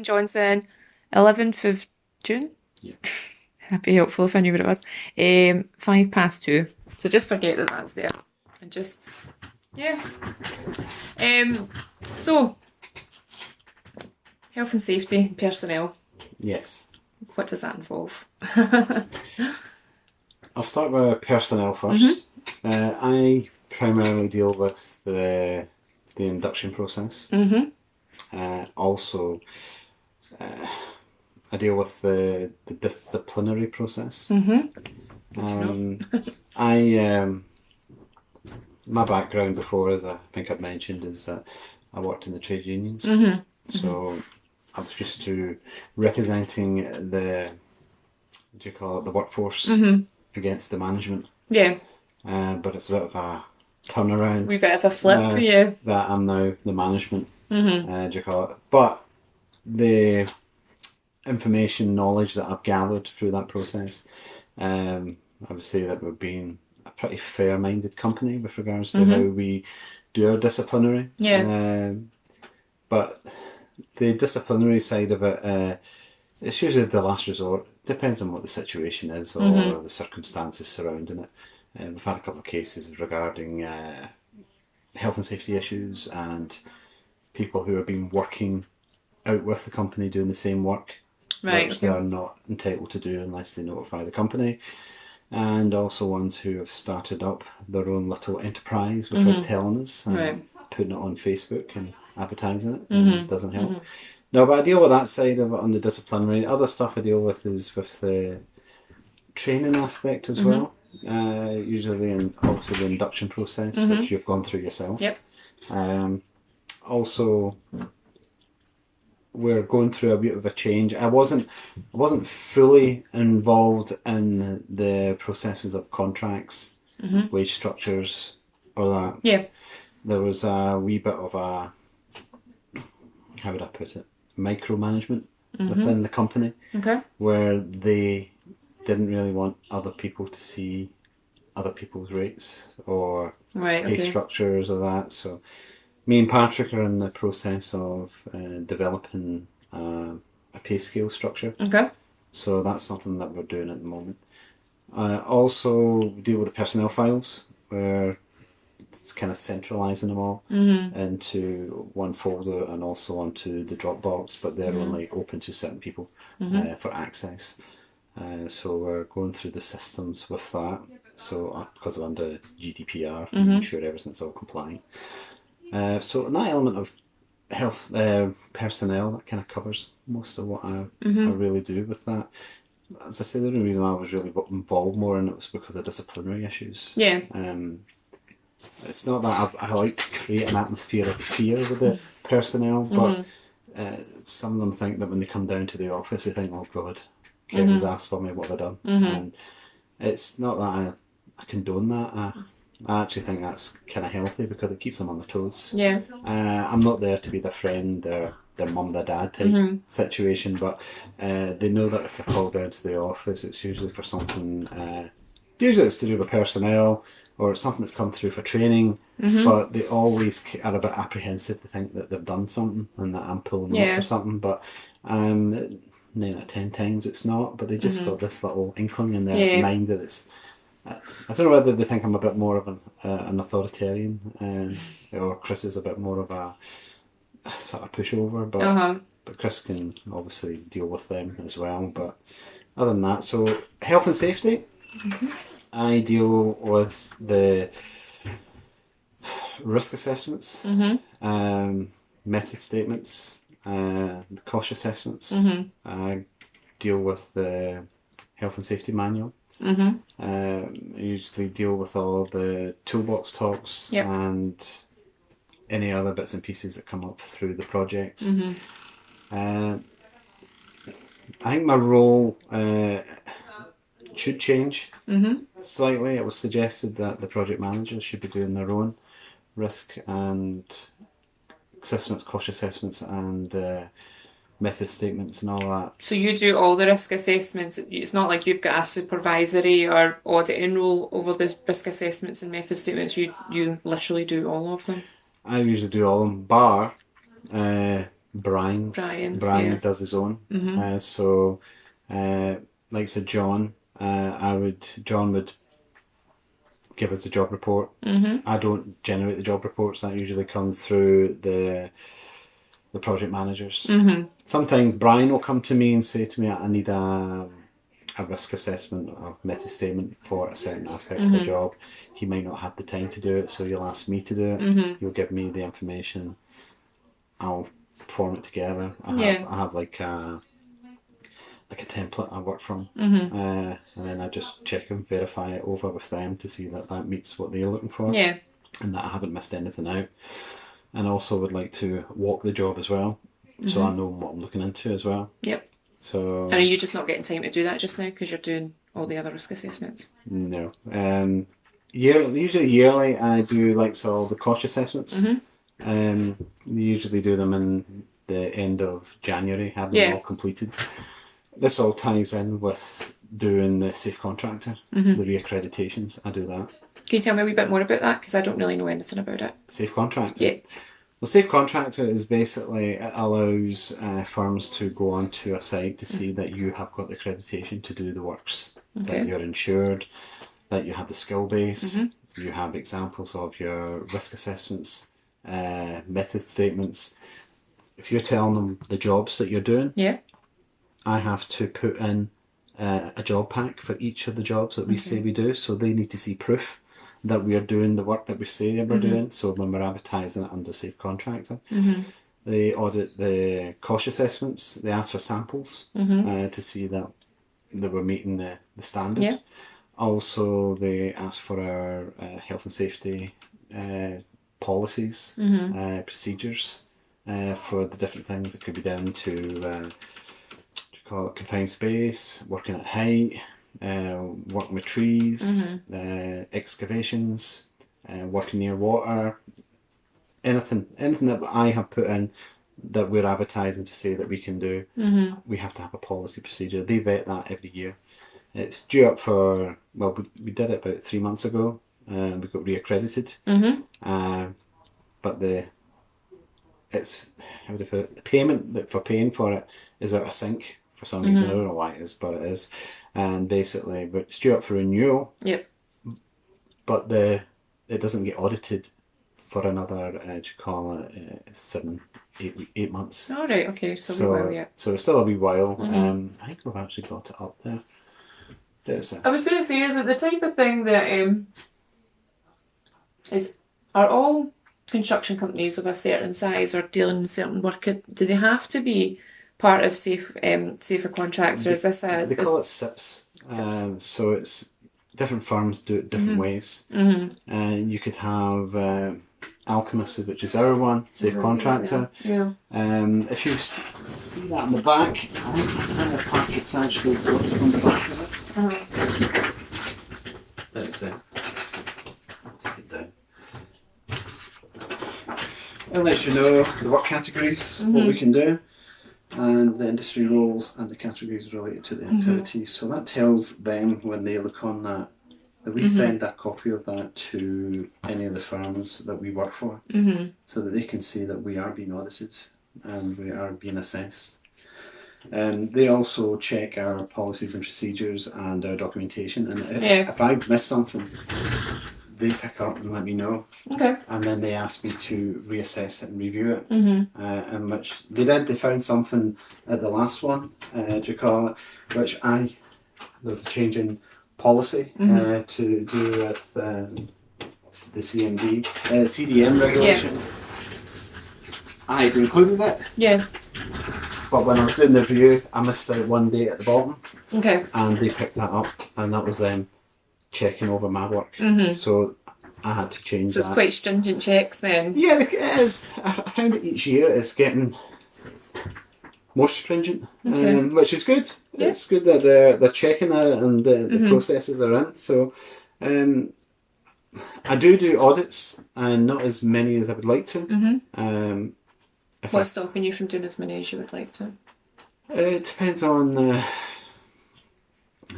Johnson, 11th of June. Yeah. That'd be helpful if I knew what it was. 2:05. So just forget that that's there. And just, yeah. So, health and safety, personnel. Yes. What does that involve? I'll start with personnel first. I primarily deal with the induction process. Also, I deal with the disciplinary process. My background before, as I think I've mentioned, is that I worked in the trade unions. So I was used to representing the workforce against the management. Yeah. But it's a bit of a turnaround. Wee bit of a flip for you. That I'm now the management. But the information, knowledge that I've gathered through that process, I would say that we've been a pretty fair-minded company with regards to how we do our disciplinary. Yeah. But the disciplinary side of it, it's usually the last resort. Depends on what the situation is or the circumstances surrounding it. We've had a couple of cases regarding health and safety issues and people who have been working out with the company doing the same work, which they are not entitled to do unless they notify the company. And also ones who have started up their own little enterprise without telling us and putting it on Facebook and advertising it. It doesn't help. No, but I deal with that side of it on the disciplinary. Other stuff I deal with is with the training aspect as well. Usually obviously the induction process, which you've gone through yourself. Yep. Also, we're going through a bit of a change. I wasn't fully involved in the processes of contracts, wage structures, or that. Yeah. There was a wee bit of a, how would I put it, micromanagement within the company, where they didn't really want other people to see other people's rates or pay structures or that. So me and Patrick are in the process of developing a pay scale structure. So that's something that we're doing at the moment. Also deal with the personnel files, where it's kind of centralising them all into one folder and also onto the Dropbox, but they're only open to certain people for access. So we're going through the systems with that. So because I'm under GDPR, making sure everything's all compliant. So in that element of health personnel, that kind of covers most of what I really do with that. As I say, the only reason I was really involved more in it was because of disciplinary issues. Yeah. It's not that I like to create an atmosphere of fear with the personnel, but some of them think that when they come down to the office, they think, "Oh God, Kevin's asked for me, what have I done?" And it's not that I condone that. I actually think that's kind of healthy because it keeps them on their toes. Yeah. I'm not there to be their friend, their mum, their dad type situation, but they know that if they're called down to the office, it's usually for something. Usually it's to do with personnel or it's something that's come through for training, but they always are a bit apprehensive to think that they've done something and that I'm pulling them up for something. But 9 out of 10 times it's not, but they just got this little inkling in their mind that it's. I don't know whether they think I'm a bit more of an authoritarian, or Chris is a bit more of a sort of pushover, but Chris can obviously deal with them as well. But other than that, so health and safety, I deal with the risk assessments, method statements, the cost assessments. I deal with the health and safety manual. I usually deal with all the toolbox talks and any other bits and pieces that come up through the projects. I think my role should change slightly. It was suggested that the project managers should be doing their own risk and assessments, cost assessments and method statements and all that. So you do all the risk assessments. It's not like you've got a supervisory or auditing role over the risk assessments and method statements. You literally do all of them. I usually do all of them, bar Brian's. Brian's, Brian yeah. does his own. Like I said, John would give us the job report. I don't generate the job reports. That usually comes through the project managers. Sometimes Brian will come to me and say to me, I need a risk assessment or method statement for a certain aspect of the job. He might not have the time to do it, so you'll ask me to do it. You'll give me the information. I'll form it together. I have like a template I work from, and then I just check and verify it over with them to see that that meets what they're looking for, and that I haven't missed anything out. And also would like to walk the job as well, so I know what I'm looking into as well. Yep. So. And are you just not getting time to do that just now because you're doing all the other risk assessments? No. Usually yearly I do like all the cost assessments. We usually do them in the end of January, have them all completed. This all ties in with doing the Safe Contractor, the reaccreditations. I do that. Can you tell me a wee bit more about that? Because I don't really know anything about it. Safe Contractor? Yeah. Well, Safe Contractor is basically, it allows firms to go onto a site to see that you have got the accreditation to do the works, that you're insured, that you have the skill base, you have examples of your risk assessments, method statements. If you're telling them the jobs that you're doing, I have to put in a job pack for each of the jobs that we say we do, so they need to see proof that we are doing the work that we say we're doing. So when we're advertising it under Safe Contractor, they audit the cost assessments, they ask for samples to see that we're meeting the standard. Also, they ask for our health and safety policies, procedures for the different things. It could be down to call it confined space, working at height, working with trees, excavations, working near water, anything that I have put in that we're advertising to say that we can do, we have to have a policy procedure. They vet that every year. It's due up for, well, we did it about 3 months ago, and we got reaccredited. But it's, how would I put it, the payment for paying for it is out of sync for some reason. I don't know why it is, but it is. And basically, but it's due up for renewal. But it doesn't get audited for another, 8 months. Oh, right, okay, so a wee while, So it's still a wee while. I think we've actually got it up there. There's it. I was going to say, is it the type of thing that are all construction companies of a certain size or dealing with certain work, do they have to be part of Safer Contracts, or is this a... They call it SIPs. So it's different firms do it different ways. You could have Alchemist, which is our one, Safe Contractor. If you see that on the back, I think Patrick's actually got it on the back of it. That's it. I'll take it down. It lets you know the work categories, what we can do, and the industry roles and the categories related to the activities. So that tells them when they look on that we send a copy of that to any of the firms that we work for, so that they can see that we are being audited and we are being assessed. They also check our policies and procedures and our documentation, and if I miss something, they pick up and let me know. And then they ask me to reassess it and review it. And which they did. They found something at the last one, which there's a change in policy to do with the CDM regulations. I had included it. But when I was doing the review, I missed out one date at the bottom. And they picked that up, and that was them checking over my work. So I had to change that. So it's quite stringent checks then? Yeah, it is. I found that each year it's getting more stringent, which is good. It's good that they're checking that and the processes they're in. So I do audits, and not as many as I would like to. What's stopping you from doing as many as you would like to? It depends on how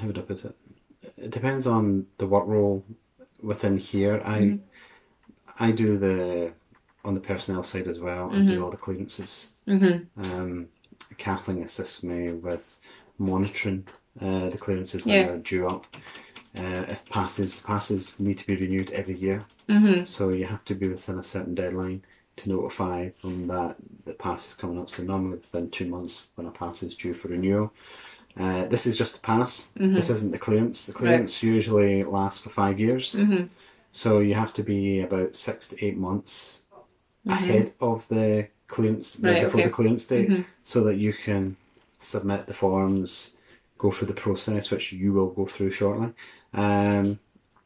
would I put it? It depends on the work role within here. I do the on the personnel side as well and do all the clearances. Kathleen assists me with monitoring the clearances when they're due up. If passes need to be renewed every year. So you have to be within a certain deadline to notify them that the pass is coming up. So normally within 2 months when a pass is due for renewal. This is just the pass. This isn't the clearance. The clearance usually lasts for 5 years. So you have to be about 6 to 8 months ahead of the clearance, before the clearance date, so that you can submit the forms, go through the process, which you will go through shortly, and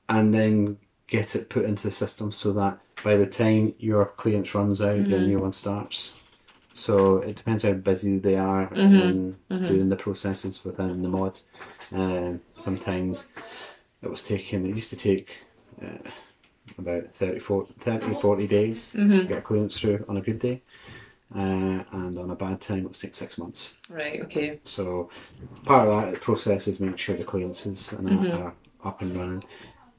then get it put into the system so that by the time your clearance runs out, your new one starts. So it depends how busy they are in doing the processes within the mod. Sometimes it used to take about 40 days to get a clearance through on a good day. And on a bad time, it will take 6 months. Right, okay. So part of that process is making sure the clearances are up and running.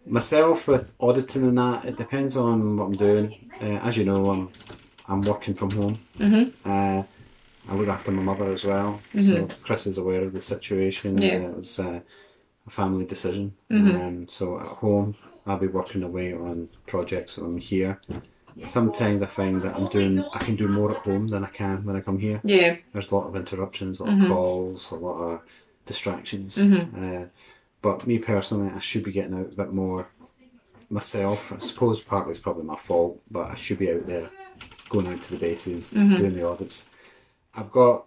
Myself, with auditing and that, it depends on what I'm doing. As you know, I'm working from home. I look after my mother as well. So Chris is aware of the situation. It was a family decision. So at home, I'll be working away on projects when I'm here. Sometimes I find that I can do more at home than I can when I come here. Yeah. There's a lot of interruptions, a lot of calls, a lot of distractions. But me personally, I should be getting out a bit more myself. I suppose partly it's probably my fault, but I should be out there, going out to the bases, doing the audits. I've got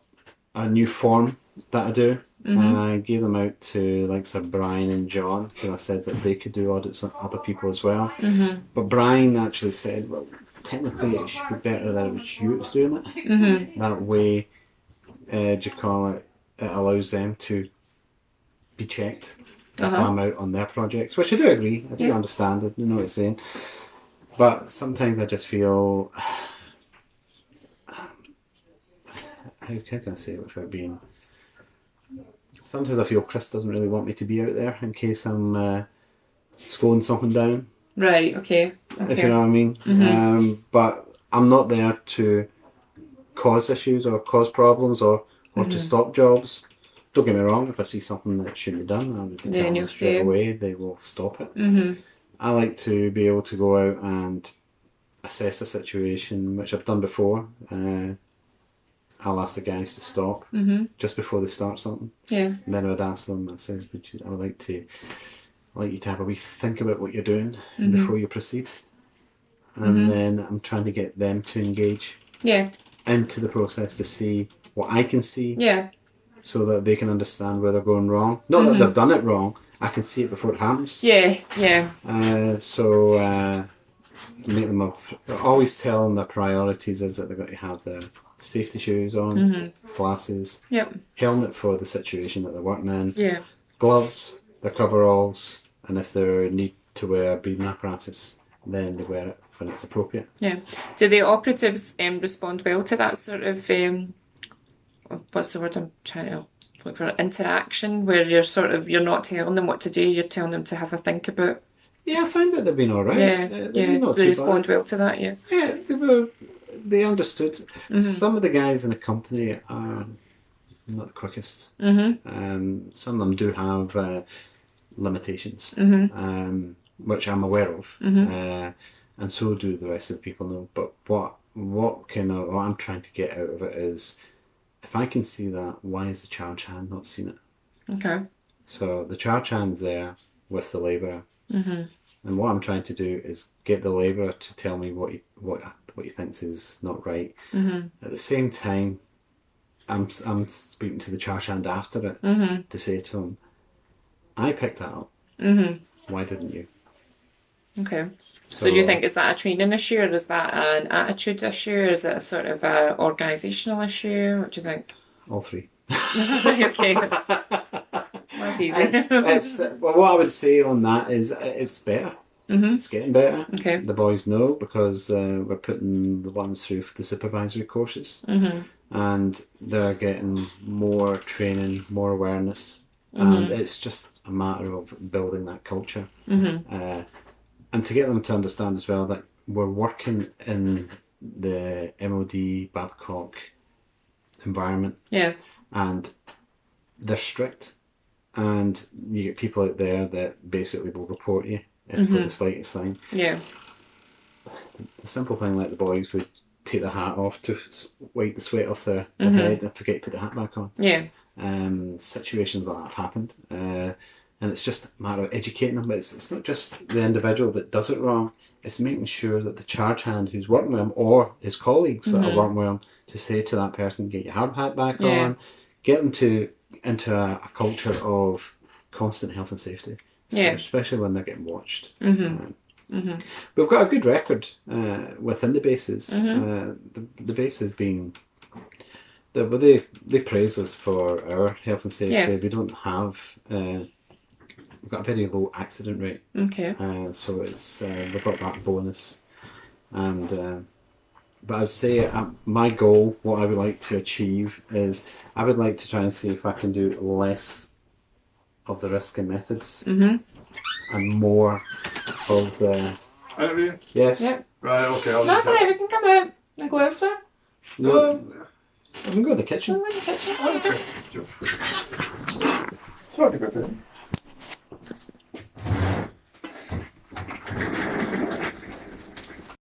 a new form that I do. I gave them out to like Brian and John, because I said that they could do audits on other people as well. But Brian actually said, well, technically it should be better that it was you that's doing it. That way, it allows them to be checked if I'm out on their projects, which I do agree. I do understand it, you know what I'm saying. But sometimes I just feel, how can I say it without being... Sometimes I feel Chris doesn't really want me to be out there in case I'm slowing something down. Right, okay. If you know what I mean. But I'm not there to cause issues or cause problems or to stop jobs. Don't get me wrong, if I see something that shouldn't be done, I'll tell them straight away, they will stop it. I like to be able to go out and assess a situation, which I've done before. I'll ask the guys to stop just before they start something. Yeah. And then I would ask them, I would like you to have a wee think about what you're doing before you proceed. And then I'm trying to get them to engage into the process to see what I can see. Yeah. So that they can understand where they're going wrong. Not that they've done it wrong, I can see it before it happens. Yeah, yeah. Make them always tell them their priorities is that they've got to have their safety shoes on, glasses, helmet for the situation that they're working in, gloves, their coveralls, and if they need to wear breathing apparatus, then they wear it when it's appropriate. Yeah. Do the operatives respond well to that sort of, what's the word I'm trying to look for, interaction, where you're not telling them what to do, you're telling them to have a think about? Yeah, I find that they've been alright. Yeah, they respond well to that, yeah. Yeah, they understood. Some of the guys in the company are not the quickest. Some of them do have limitations, which I'm aware of, and so do the rest of the people know. But what I'm trying to get out of it is, if I can see that, why is the charge hand not seen it? Okay. So the charge hand's there with the labourer. And what I'm trying to do is get the labourer to tell me what he thinks is not right. At the same time, I'm speaking to the charge hand after it to say to him, I picked that up. Why didn't you? Okay. So do you think, is that a training issue, or is that an attitude issue, or is it a sort of a organisational issue? What do you think? All three. Okay. That's easy. Well, what I would say on that is it's better. It's getting better. Okay. The boys know, because we're putting the ones through for the supervisory courses, and they're getting more training, more awareness, and it's just a matter of building that culture. And to get them to understand as well that we're working in the MOD Babcock environment. Yeah. And they're strict, and you get people out there that basically will report you if for the slightest thing. Yeah. The simple thing, like the boys would take the hat off to wipe the sweat off their head and forget to put the hat back on. Yeah. Situations like that have happened, and it's just a matter of educating them. But it's not just the individual that does it wrong. It's making sure that the charge hand who's working with him or his colleagues that are working with him to say to that person, get your hard hat back on, get them into a culture of constant health and safety, especially when they're getting watched. We've got a good record within the bases. The bases being they praise us for our health and safety. Yeah. We don't have we've got a very low accident rate. Okay. So it's we've got that bonus, and but I'd say my goal, what I would like to achieve, is I would like to try and see if I can do less of the risky methods and more of the. Interview? Yes. Yep. Right, okay. No, that's alright, we can come out and go elsewhere. No, I can go in the kitchen. We'll go in the kitchen. Okay. Sorry to go through.